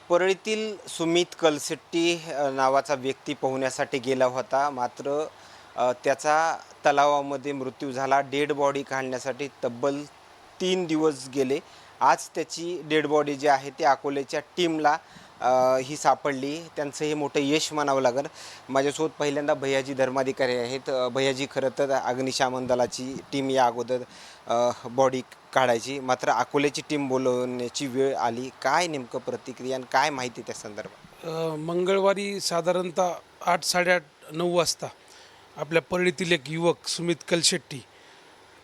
परळीतील सुमित कलसेट्टी नावाचा व्यक्ती पोहण्यासाठी गेला होता. मात्र त्याचा तलावामध्ये मृत्यू झाला. डेड बॉडी काढण्यासाठी तब्बल 3 दिवस गेले. आज त्याची डेड बॉडी जी आहे ती अकोल्याच्या टीमला ही सापडली. त्यांचं हे मोठं यश म्हणावं लागेल. माझ्यासोबत पहिल्यांदा भैयाजी धर्माधिकारी आहेत. भैयाजी, खरं तर अग्निशमन दलाची टीम या अगोदर बॉडी काढायची, मात्र अकोल्याची टीम बोलवण्याची वेळ आली. काय नेमकं प्रतिक्रिया आणि काय माहिती त्या संदर्भात? मंगळवारी साधारणतः 8, 8:30, 9 वाजता आपल्या परळीतील एक युवक सुमित कलशेट्टी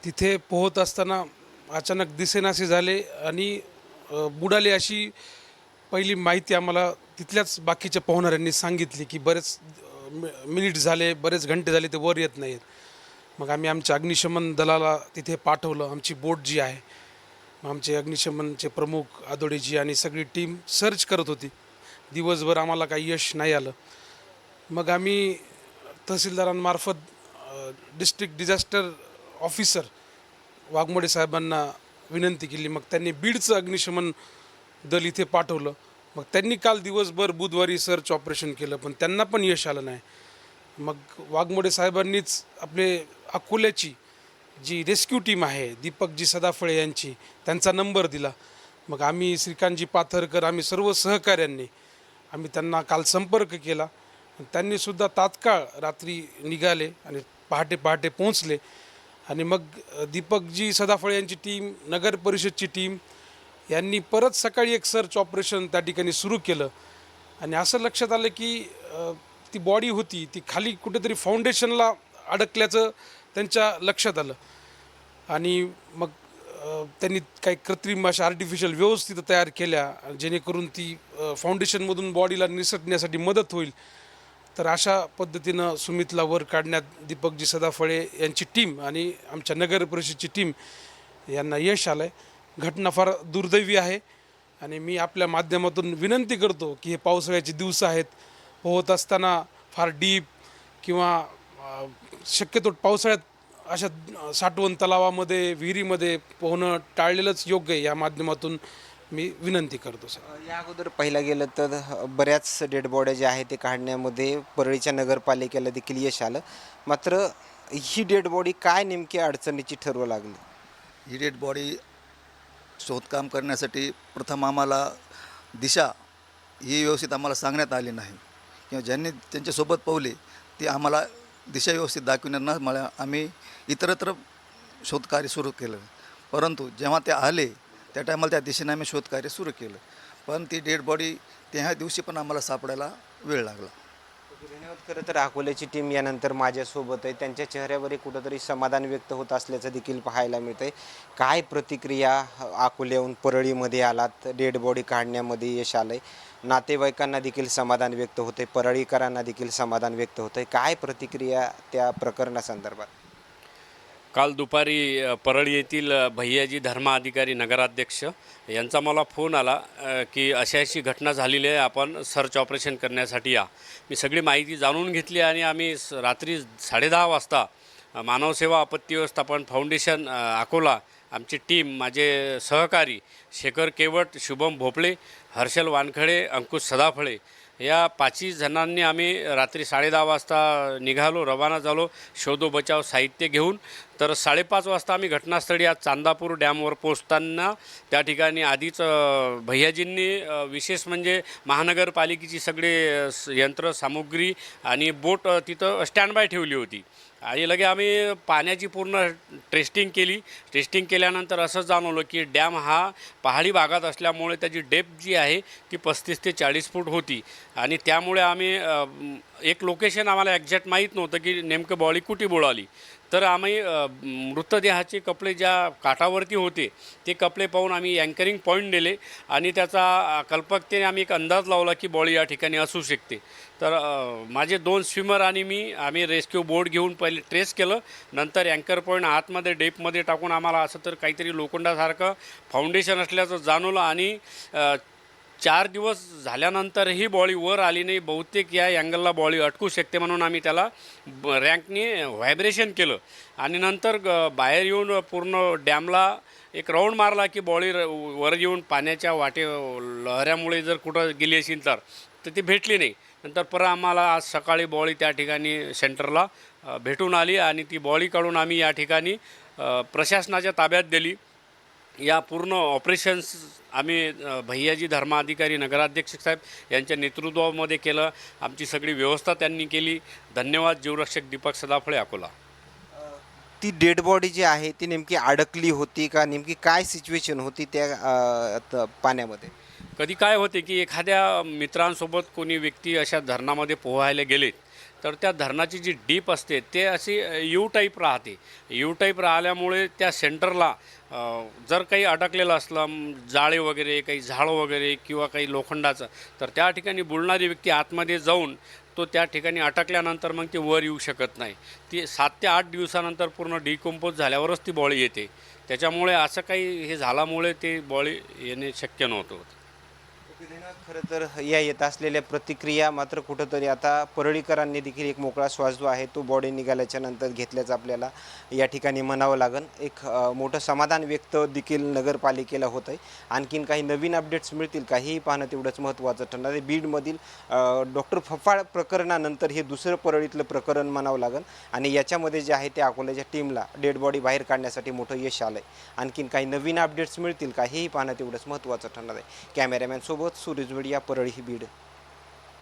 तिथे पोहत असताना अचानक दिसेनासे झाले आणि बुडाले अशी पहिली माहिती आम्हाला तिथल्याच बाकीच्या पोहणाऱ्यांनी सांगितली की बरेच मिनिट झाले, बरेच घंटे झाले ते वर येत नाहीत. मग आम्ही आमच्या अग्निशमन दलाला तिथे पाठवलं. आमची बोट जी आहे, आमचे अग्निशमनचे प्रमुख आदोडेजी आणि सगळी टीम सर्च करत होती. दिवसभर आम्हाला काही यश नाही आलं. मग आम्ही तहसीलदारांमार्फत डिस्ट्रिक्ट डिझास्टर ऑफिसर वाघमोडे साहेबांना विनंती केली. मग त्यांनी बीडचं अग्निशमन दल इथे पाठवलं. मग त्यांनी काल दिवसभर बुधवारी सर्च ऑपरेशन केलं, पण त्यांना पण यश आलं नाही. मग वाघमोडे साहेबांनीच आपले अकोल्याची जी रेस्क्यू टीम आहे, दीपकजी सदाफळे यांची, त्यांचा नंबर दिला. मग आम्ही श्रीकांतजी पाथरकर, आम्ही सर्व सहकाऱ्यांनी आम्ही त्यांना काल संपर्क केला. त्यांनीसुद्धा तात्काळ रात्री निघाले आणि पहाटे पहाटे पोहोचले. आणि मग दीपकजी सदाफळे यांची टीम, नगर परिषदची टीम यांनी परत सकाळी एक सर्च ऑपरेशन त्या ठिकाणी सुरू केलं. आणि असं लक्षात आलं की ती बॉडी होती ती खाली कुठेतरी फाउंडेशनला अडकल्याचं त्यांच्या लक्षात आलं. आणि मग त्यांनी काही कृत्रिम अशा आर्टिफिशियल वेव्ज तिथं तयार केल्या जेणेकरून ती फाउंडेशनमधून बॉडीला निसटण्यासाठी मदत होईल. तर अशा पद्धतीनं सुमितला वर काढण्यात दीपकजी सदाफळे यांची टीम आणि आमच्या नगर परिषदेची टीम यांना यश आलं आहे. घटना फार दुर्दैवी आहे आणि मी आपल्या माध्यमातून विनंती करतो की हे पावसाळ्याचे दिवस आहेत, पोहत असताना फार डीप किंवा शक्यतो पावसाळ्यात अशा साठवण तलावामध्ये, विहिरीमध्ये पोहणं टाळलेलंच योग्य आहे. या माध्यमातून मी विनंती करतो सर. या अगोदर पाहिलं गेलं तर बऱ्याच डेड बॉड्या ज्या आहेत ते काढण्यामध्ये परळीच्या नगरपालिकेला देखील यश आलं. मात्र ही डेड बॉडी काय नेमकी अडचणीची ठरवू लागली? ही डेड बॉडी शोधकाम करण्यासाठी प्रथम आम्हाला दिशा ही व्यवस्थित आम्हाला सांगण्यात आली नाही, किंवा ज्यांनी त्यांच्यासोबत पावले ते आम्हाला दिशा व्यवस्थित दाखविणार न मला आम्ही इतरत्र शोधकार्य सुरू केलं. परंतु जेव्हा ते आले त्या टायमाला त्या दिशेने आम्ही शोधकार्य सुरू केलं, पण ती डेड बॉडी त्या दिवशी पण आम्हाला सापडायला वेळ लागला. धन्यवाद. खरं तर अकोल्याची टीम यानंतर माझ्यासोबत आहे. त्यांच्या चेहऱ्यावर कुठंतरी समाधान व्यक्त होत असल्याचं देखील पाहायला मिळतं आहे. काय प्रतिक्रिया? अकोल्याहून परळीमध्ये आलात, डेड बॉडी काढण्यामध्ये यश आलं आहे, नातेवाईकांना देखील समाधान व्यक्त होते, परळीकरांना देखील समाधान व्यक्त होतं आहे. काय प्रतिक्रिया त्या प्रकरणासंदर्भात? काल दुपारी परळी येथील भैयाजी धर्माधिकारी नगराध्यक्ष यांचा मला फोन आला की अशी घटना झालेली आहे, आपण सर्च ऑपरेशन करण्यासाठी या. मी सगळी माहिती जाणून घेतली आणि आम्ही रात्री 10:30 वाजता मानवसेवा आपत्ती व्यवस्थापन फाउंडेशन अकोला, आमची टीम, माझे सहकारी शेखर केवट, शुभम भोपळे, हर्षल वानखडे, अंकुश सदाफळे या 5 जणांनी आम्ही रात्री 10:30 वाजता निघालो, रवाना झालो शोधो बचाव साहित्य घेऊन. तर 5:30 वाजता आम्ही घटनास्थळी आज चांदापूर डॅमवर पोचताना त्या ठिकाणी आधीच भैयाजींनी विशेष म्हणजे महानगरपालिकेची सगळे यंत्रसामुग्री आणि बोट तिथं स्टँड बाय ठेवली होती. आणि लगे आम्ही पाण्याची पूर्ण टेस्टिंग केली. टेस्टिंग केल्यानंतर असं जाणवलं की डॅम हा पहाडी भागात असल्यामुळे त्याची डेप्थ जी आहे ती 35 ते 40 फूट होती. आणि त्यामुळे आम्ही एक लोकेशन आम्हाला एक्झॅक्ट माहीत नव्हतं की नेमकं बॉडी कुठे बुडाली. तर आम्ही मृतदेहाचे कपडे ज्या काठावरती होते ते कपडे पाहून आम्ही अँकरिंग पॉईंट दिले आणि त्याचा कल्पकतेने आम्ही एक अंदाज लावला की बॉडी या ठिकाणी असू शकते. तर माझे 2 स्विमर आणि मी आम्ही रेस्क्यू बोट घेऊन पहिले ट्रेस केलं. नंतर अँकर पॉईंट आतमध्ये डेपमध्ये टाकून आम्हाला असं तर काहीतरी लोखंडासारखं फाउंडेशन असल्याचं जाणवलं. आणि 4 दिवस झाल्यानंतर ही बॉडी वर आली नाही. बहुतेक या अँगलला बॉडी अटकू शकते म्हणून आम्ही त्याला रँकने व्हायब्रेशन केलं आणि नंतर बाहेर येऊन पूर्ण डॅमला एक राऊंड मारला की बॉडी वर येऊन पाण्याच्या लहऱ्यामुळे जर कुठं गेली असेल तर ती भेटली नाही. नंतर परत आम्हाला आज सकाळी बॉडी त्या ठिकाणी सेंटरला भेटून आली आणि ती बॉडी काढून आम्ही या ठिकाणी प्रशासनाच्या ताब्यात दिली. या पूर्ण ऑपरेशन्स आम्ही भैयाजी धर्माधिकारी नगराध्यक्ष साहेब यांच्या नेतृत्वामध्ये केलं. आमची सगळी व्यवस्था त्यांनी केली. धन्यवाद. जीवरक्षक दीपक सदाफळे, अकोला. ती डेड बॉडी जी आहे ती नेमकी अडकली होती का, नेमकी काय सिच्युएशन होती त्या पाण्यामध्ये? कधी काय होते की एखाद्या मित्रांसोबत कोणी व्यक्ती अशा धरणामध्ये पोहायला गेले तर त्या धरणाची जी डीप असते ते अशी यू टाईप राहते. यू टाईप राहिल्यामुळे त्या सेंटरला जर काही अडकलेलं असलं, जाळे वगैरे, काही झाडं वगैरे किंवा काही लोखंडाचं, तर त्या ठिकाणी बुडणारी व्यक्ती आतमध्ये जाऊन तो त्या ठिकाणी अटकल्यानंतर मग ती वर येऊ शकत नाही. ती 7 ते 8 दिवसानंतर पूर्ण डिकम्पोज झाल्यावरच ती बॉडी येते. त्याच्यामुळे असं काही हे झाल्यामुळे ते बॉडी येणे शक्य नव्हतं. खरं तर या येत असलेल्या प्रतिक्रिया मात्र कुठंतरी आता परळीकरांनी देखील एक मोकळा श्वास जो आहे तो बॉडी निघाल्याच्या नंतर घेतल्याचं आपल्याला या ठिकाणी म्हणावं लागेल. एक मोठं समाधान व्यक्त देखील नगरपालिकेला होतं आहे. आणखीन काही नवीन अपडेट्स मिळतील काहीही पाहणं तेवढंच महत्त्वाचं ठरणार आहे. बीडमधील डॉक्टर फफाळ प्रकरणानंतर हे दुसरं परळीतलं प्रकरण म्हणावं लागेल आणि याच्यामध्ये जे आहे ते अकोल्याच्या टीमला डेड बॉडी बाहेर काढण्यासाठी मोठं यश आलं आहे. आणखीन काही नवीन अपडेट्स मिळतील काहीही पाहणं तेवढंच महत्त्वाचं ठरणार आहे. कॅमेरामॅन सोबत सूरज मीडिया, परळी, बीड.